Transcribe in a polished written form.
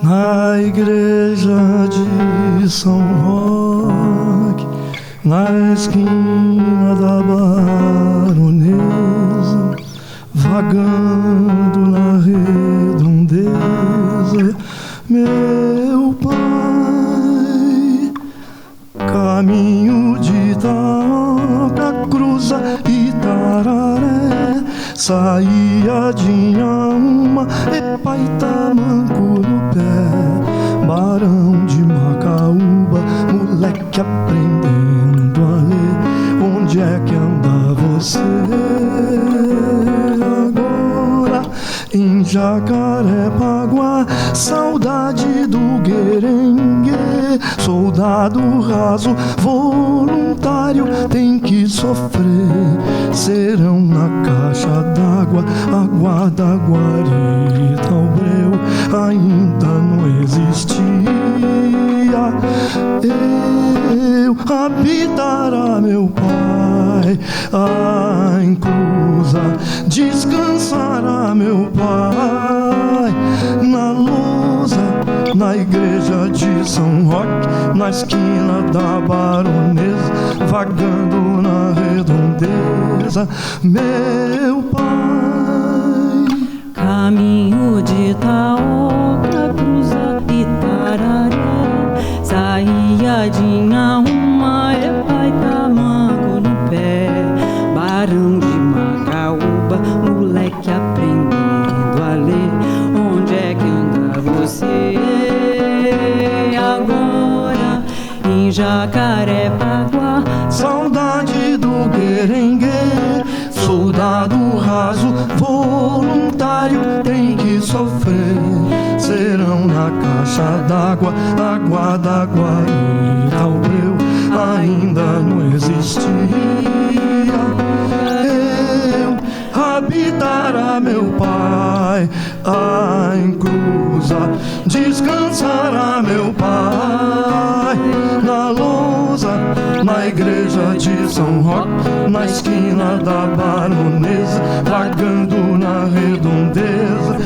Na igreja de São Roque, na esquina da Baronesa, vagando na redondeza, meu pai, caminho de Itaoca, cruza Itararé, saía de Inhaúma, Epaitamanco no pé, Barão de Macaúba, moleque aprendendo a ler. Onde é que anda você agora? Em Jacarepaguá, saudade do guerengue. Soldado raso, voluntário, tem que sofrer. Serão na caixa d'água, a guarda, a guarita, o breu ainda não existia. Eu habitará meu pai, a encruza descansará meu pai, na lousa, na igreja de São Roque, na esquina da Baronesa, vagando na redondeza, meu pai. Caminho de Itaoca, cruza Itararé, saía de Inhaúma, Epaitamanco no pé, Barão de Macaúba, moleque aprendendo a ler. Onde é que anda você agora? Em Jacarepaguá, saudade do guerengue. Soldado raso, voluntário, tem que sofrer. Serão na caixa d'água, a guarda, a guarita, o breu ainda não existia. Eu habitará meu pai, a encruza descansará meu pai, na lousa, na igreja de São Roque, na esquina da Baronesa, vagando na redondeza,